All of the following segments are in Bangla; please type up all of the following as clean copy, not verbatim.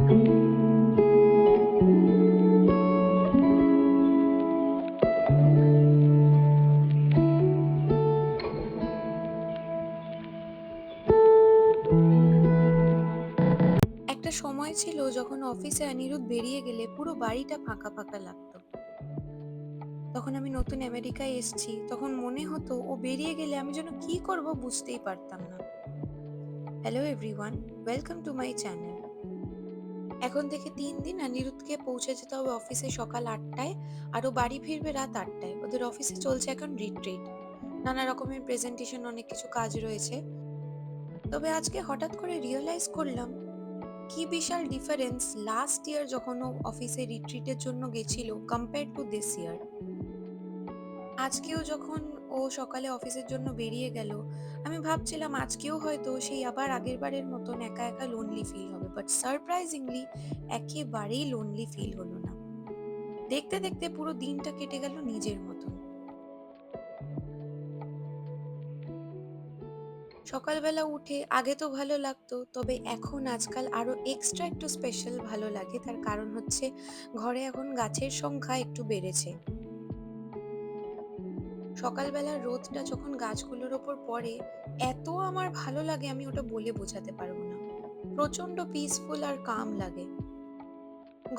একটা সময় ছিল যখন অফিসে অনিরুদ্ধ বেরিয়ে গেলে পুরো বাড়িটা ফাঁকা ফাঁকা লাগতো। তখন আমি নতুন আমেরিকায় এসেছি, তখন মনে হতো ও বেরিয়ে গেলে আমি যেন কি করব বুঝতেই পারতাম না। Hello everyone, welcome to my channel. এখন থেকে 3 দিন অনিরুদ্ধকে পৌঁছে যেতে হবে অফিসে সকাল 8টায়, আর ও বাড়ি ফিরবে রাত 8টায়। ওদের অফিসে চলছে এখন রিট্রিট, নানা রকমের প্রেজেন্টেশন, অনেক কিছু কাজ রয়েছে। তবে আজকে হঠাৎ করে রিয়েলাইজ করলাম কি বিশাল ডিফারেন্স লাস্ট ইয়ার যখন ও অফিসে রিট্রিটের জন্য গেছিল কম্পেয়ার টু দিস ইয়ার। আজকেও যখন ও সকালে অফিসের জন্য বেরিয়ে গেল, আমি ভাবছিলাম আজকেও হয়তো সেই আবার আগের বারের মতন একা একা লোনলি ফিল হবে, বাট সারপ্রাইজিংলি একেবারেই লোনলি ফিল হলো না। দেখতে দেখতে পুরো দিনটা কেটে গেল নিজের মতন। সকালবেলা উঠে আগে তো ভালো লাগতো, তবে এখন আজকাল আরো এক্সট্রা একটু স্পেশাল ভালো লাগে। তার কারণ হচ্ছে ঘরে এখন গাছের সংখ্যা একটু বেড়েছে। সকালবেলার রোদটা যখন গাছগুলোর ওপর পড়ে, এত আমার ভালো লাগে আমি ওটা বলে বোঝাতে পারবো না। প্রচন্ড পিসফুল আর কাম লাগে।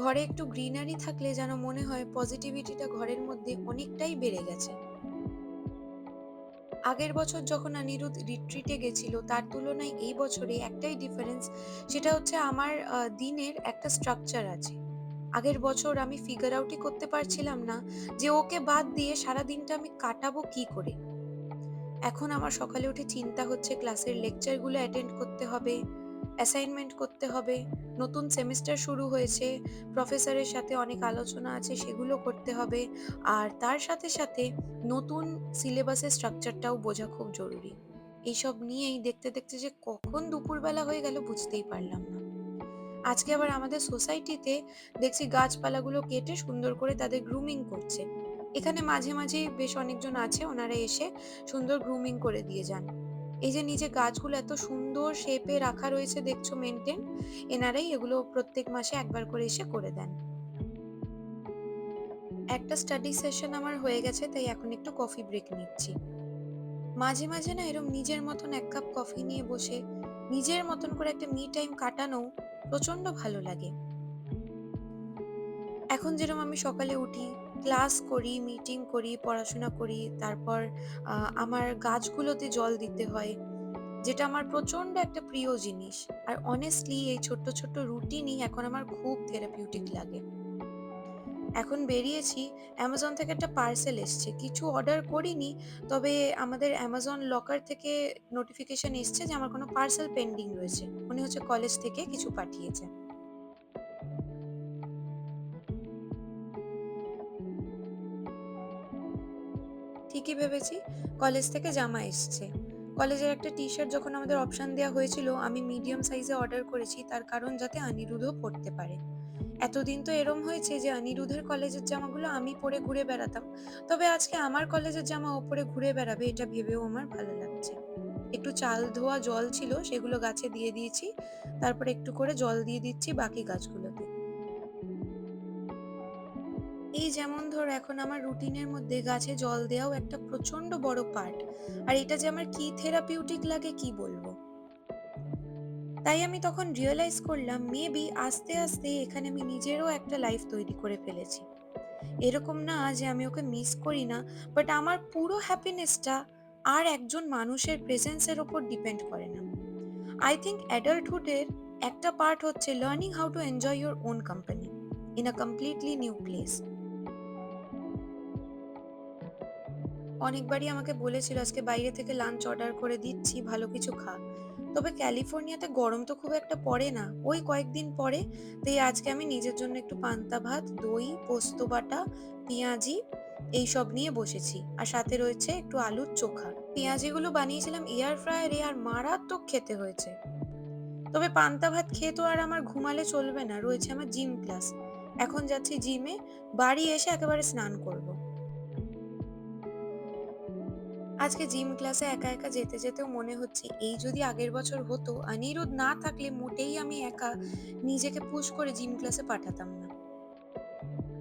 ঘরে একটু গ্রিনারি থাকলে যেন মনে হয় পজিটিভিটিটা ঘরের মধ্যে অনেকটাই বেড়ে গেছে। আগের বছর যখন অনিরুদ্ধ রিট্রিটে গেছিল তার তুলনায় এই বছরে একটাই ডিফারেন্স, সেটা হচ্ছে আমার দিনের একটা স্ট্রাকচার আছে। আগের বছর আমি ফিগার আউটই করতে পারছিলাম না যে ওকে বাদ দিয়ে সারা দিনটা আমি কাটাবো কি করে। এখন আমার সকালে উঠে চিন্তা হচ্ছে ক্লাসের লেকচারগুলো অ্যাটেন্ড করতে হবে, অ্যাসাইনমেন্ট করতে হবে, নতুন সেমিস্টার শুরু হয়েছে, প্রফেসরের সাথে অনেক আলোচনা আছে সেগুলো করতে হবে, আর তার সাথে সাথে নতুন সিলেবাসের স্ট্রাকচারটাও বোঝা খুব জরুরি। এইসব নিয়েই দেখতে দেখতে যে কখন দুপুরবেলা হয়ে গেল বুঝতেই পারলাম না। আজকে আবার আমাদের সোসাইটিতে দেখছি গাছপালাগুলো কেটে সুন্দর করে তাদের গ্রুমিং করছে। এখানে মাঝে মাঝেই বেশ অনেকজন আছে, ওনারা এসে সুন্দর গ্রুমিং করে দিয়ে যান। এই যে নিচে গাছগুলো এত সুন্দর শেপে রাখা রয়েছে দেখছো মেনটেন, এনারাই এগুলো প্রত্যেক মাসে একবার করে এসে করে দেন। একটা স্টাডি সেশন আমার হয়ে গেছে, তাই এখন একটু কফি ব্রেক নিচ্ছি। মাঝে মাঝে না এরকম নিজের মতন এক কাপ কফি নিয়ে বসে নিজের মতন করে একটা মি টাইম কাটানো প্রচন্ড ভালো লাগে। এখন যেরকম আমি সকালে উঠি, ক্লাস করি, মিটিং করি, পড়াশোনা করি, তারপর আমার গাছগুলোতে জল দিতে হয়, যেটা আমার প্রচন্ড একটা প্রিয় জিনিস। আর অনেস্টলি এই ছোট্ট ছোট্ট রুটিনই এখন আমার খুব থেরাপিউটিক লাগে। এখন বেরিয়েছি, অ্যামাজন থেকে একটা পার্সেল এসছে, কিছু অর্ডার করিনি, তবে আমাদের অ্যামাজন লকার থেকে নোটিফিকেশন এসছে যে আমার কোনো পার্সেল পেন্ডিং রয়েছে, মনে হচ্ছে কলেজ থেকে কিছু পাঠিয়েছে। ঠিকই ভেবেছি, কলেজ থেকে জামা এসছে। কলেজের একটা টি শার্ট যখন আমাদের অপশন দেওয়া হয়েছিল আমি মিডিয়াম সাইজে অর্ডার করেছি, তার কারণ যাতে অনিরুদ্ধও পড়তে পারে। এতদিন তো এরম হয়েছে যে অনিরুদ্ধের কলেজের জামাগুলো আমি পরে ঘুরে বেড়াতাম, তবে আজকে আমার কলেজের জামা ও পরে ঘুরে বেড়াবে, এটা ভেবেও আমার ভালো লাগছে। একটু চাল ধোয়া জল ছিল সেগুলো গাছে দিয়ে দিয়েছি, তারপর একটু করে জল দিয়ে দিচ্ছি বাকি গাছগুলোতে। এই যেমন ধর এখন আমার রুটিনের মধ্যে গাছে জল দেওয়াও একটা প্রচন্ড বড় পার্ট, আর এটা যে আমার কি থেরাপিউটিক লাগে কি বলবো। তাই আমি তখন রিয়েলাইজ করলাম মেবি আস্তে আস্তে এখানে আমি নিজেরও একটা লাইফ তৈরি করে ফেলেছি। এরকম না যে আমি ওকে মিস করি না, বাট আমার পুরো হ্যাপিনেসটা আর একজন মানুষের প্রেজেন্সের ওপর ডিপেন্ড করে না। আই থিঙ্ক অ্যাডাল্টহুডের একটা পার্ট হচ্ছে learning how to enjoy your own company in a completely new place. অনেকবারই আমাকে বলেছিল আজকে বাইরে থেকে লাঞ্চ অর্ডার করে দিচ্ছি, ভালো কিছু খা। তবে ক্যালিফোর্নিয়াতে গরম তো খুব একটা পড়ে না, ওই কয়েকদিন পরে। তাই আজকে আমি নিজের জন্য একটু পান্তা ভাত, দই, পোস্ত বাটা, পেঁয়াজি এইসব নিয়ে বসেছি, আর সাথে রয়েছে একটু আলুর চোখা। পেঁয়াজিগুলো বানিয়েছিলাম এয়ার ফ্রায়ারে, আর মারাত্মক খেতে হয়েছে। তবে পান্তা ভাত খেয়ে তো আর আমার ঘুমালে চলবে না, রয়েছে আমার জিম ক্লাস। এখন যাচ্ছি জিমে, বাড়ি এসে একেবারে স্নান করব। আজকে জিম ক্লাসে একা একা যেতে যেতেও মনে হচ্ছে এই যদি আগের বছর হতো, অনিরুদ্ধ না থাকলে মোটেই আমি একা নিজেকে পুশ করে জিম ক্লাসে পাঠাতাম না।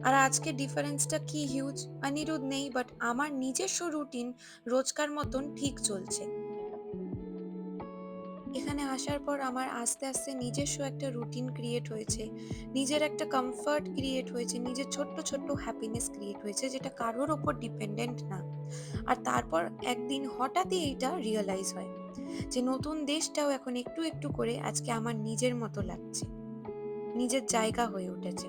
আর আজকে ডিফারেন্সটা কি হিউজ! অনিরুদ্ধ নেই, বাট আমার নিজস্ব রুটিন রোজকার মতন ঠিক চলছে। এখানে আসার পর আমার আস্তে আস্তে নিজস্ব একটা রুটিন ক্রিয়েট হয়েছে। নিজের একটা কমফর্ট ক্রিয়েট হয়েছে। নিজের ছোট্ট ছোট্ট হ্যাপিনেস ক্রিয়েট হয়েছে, যেটা কারোর ওপর ডিপেন্ডেন্ট না। আর তারপর একদিন হঠাৎই এইটা রিয়ালাইজ হয় যে নতুন দেশটাও এখন একটু একটু করে আজকে আমার নিজের মতো লাগছে। নিজের জায়গা হয়ে উঠেছে।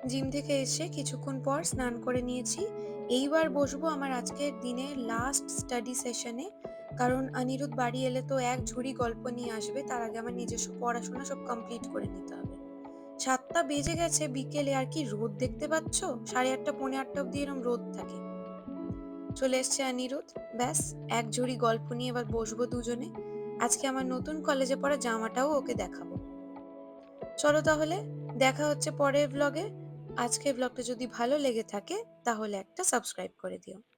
জিম থেকে এসে কিছুক্ষণ পর স্নান করে নিয়েছি। এইবার বসবো আমার আজকের দিনের লাস্ট স্টাডি সেশনে। কারণ অনিরুদ্ধ বাড়ি এলে তো এক ঝুড়ি গল্প নিয়ে আসবে। তার আগে আমার নিজস্ব পড়াশোনা সব কমপ্লিট করে নিতে হবে। ৭টা বেজে গেছে বিকেলে, আর কি রোদ দেখতে পাচ্ছ? 8:30 8:45 অব্দি এরম রোদ থাকে। চলে এসছে অনিরুদ্ধ। ব্যাস, এক ঝুড়ি গল্প নিয়ে এবার বসবো দুজনে। আজকে আমার নতুন কলেজে পরা জামাটাও ওকে দেখাবো। চলো তাহলে, দেখা হচ্ছে পরের ভ্লগে। আজকের ভ্লগটা যদি ভালো লেগে থাকে তাহলে একটা সাবস্ক্রাইব করে দিও।